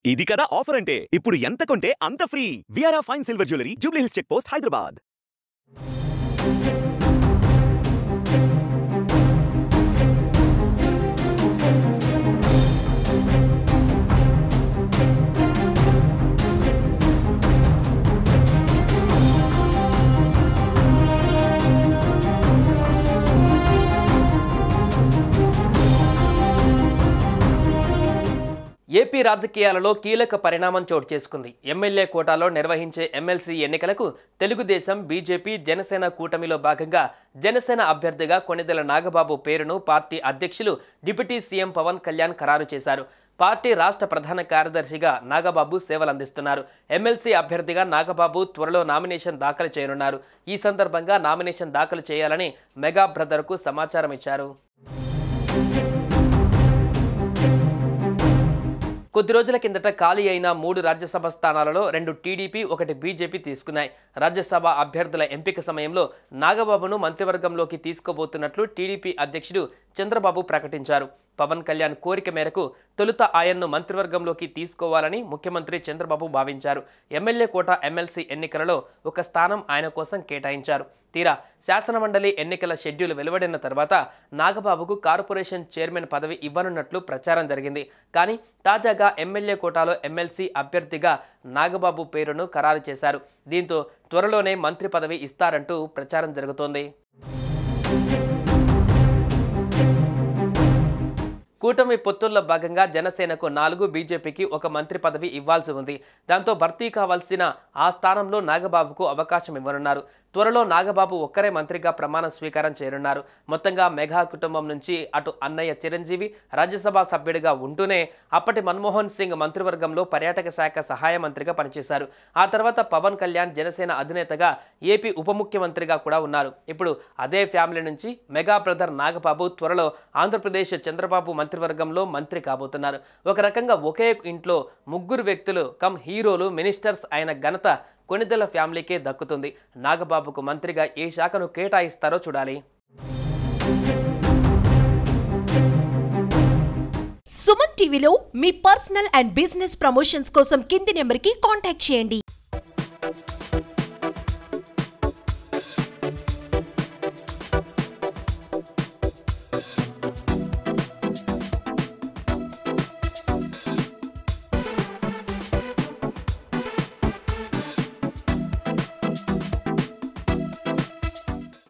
ఇది కదా ఆఫర్ అంటే ఇప్పుడు ఎంత కొంటే అంత ఫ్రీ విఆర్ఆ fine silver jewellery Jubilee Hills check post Hyderabad. AP రాజకీయాలలో కీలక పరిణామం చోటు చేసుకుంది. ఎమ్మెల్యే కోటాలో నిర్వహించే ఎమ్మెల్సీ ఎన్నికలకు తెలుగుదేశం, బీజేపీ, జనసేన కూటమిలో భాగంగా జనసేన అభ్యర్థిగా కొణిదెల నాగబాబు పేరును పార్టీ అధ్యక్షులు డిప్యూటీ సీఎం పవన్ కళ్యాణ్ ఖరారు చేశారు. పార్టీ రాష్ట్ర ప్రధాన కార్యదర్శిగా నాగబాబు సేవలందిస్తున్నారు. ఎమ్మెల్సీ అభ్యర్థిగా నాగబాబు త్వరలో నామినేషన్ దాఖలు చేయనున్నారు. ఈ సందర్భంగా నామినేషన్ దాఖలు చేయాలని మెగా బ్రదర్కు సమాచారం ఇచ్చారు. కొద్ది రోజుల కిందట ఖాళీ అయిన 3 రాజ్యసభ స్థానాలలో 2 టీడీపీ, 1 బీజేపీ తీసుకున్నాయి. రాజ్యసభ అభ్యర్థుల ఎంపిక సమయంలో నాగబాబును మంత్రివర్గంలోకి తీసుకోబోతున్నట్లు టీడీపీ అధ్యక్షుడు చంద్రబాబు ప్రకటించారు. పవన్ కళ్యాణ్ కోరిక మేరకు తొలుత ఆయన్ను మంత్రివర్గంలోకి తీసుకోవాలని ముఖ్యమంత్రి చంద్రబాబు భావించారు. ఎమ్మెల్యే కోట ఎమ్మెల్సీ ఎన్నికలలో 1 స్థానం ఆయన కోసం కేటాయించారు. తీరా శాసనమండలి ఎన్నికల షెడ్యూల్ వెలువడిన తర్వాత నాగబాబుకు కార్పొరేషన్ చైర్మన్ పదవి ఇవ్వనున్నట్లు ప్రచారం జరిగింది. కానీ తాజాగా ఎమ్మెల్యే కోటాలో ఎమ్మెల్సీ అభ్యర్థిగా నాగబాబు పేరును ఖరారు చేశారు. దీంతో త్వరలోనే మంత్రి పదవి ఇస్తారంటూ ప్రచారం జరుగుతోంది. కూటమి పొత్తుల్లో భాగంగా జనసేనకు 4, బీజేపీకి 1 మంత్రి పదవి ఇవ్వాల్సి ఉంది. దాంతో భర్తీ కావాల్సిన ఆ స్థానంలో నాగబాబుకు అవకాశం ఇవ్వనున్నారు. త్వరలో నాగబాబు ఒక్కరే మంత్రిగా ప్రమాణ స్వీకారం చేయనున్నారు. మొత్తంగా మెగా కుటుంబం నుంచి అటు అన్నయ్య చిరంజీవి రాజ్యసభ సభ్యుడిగా ఉంటూనే అప్పటి మన్మోహన్ సింగ్ మంత్రివర్గంలో పర్యాటక శాఖ సహాయ మంత్రిగా పనిచేశారు. ఆ తర్వాత పవన్ కళ్యాణ్ జనసేన అధినేతగా ఏపీ ఉప ముఖ్యమంత్రిగా కూడా ఉన్నారు. ఇప్పుడు అదే ఫ్యామిలీ నుంచి మెగా బ్రదర్ నాగబాబు త్వరలో ఆంధ్రప్రదేశ్ చంద్రబాబు మంత్రివర్గంలో మంత్రి కాబోతున్నారు. ఒక రకంగా ఒకే ఇంట్లో 3 వ్యక్తులు కమ్ హీరోలు, మినిస్టర్స్ అయిన ఘనత కొణిదెల ఫ్యామిలీకే దక్కుతుంది. నాగబాబుకు మంత్రిగా ఏ శాఖను కేటాయిస్తారో చూడాలి. సుమన్ టీవీలో మీ పర్సనల్ అండ్ బిజినెస్ ప్రమోషన్స్ కోసం కింది నెంబర్కి కాంటాక్ట్ చేయండి.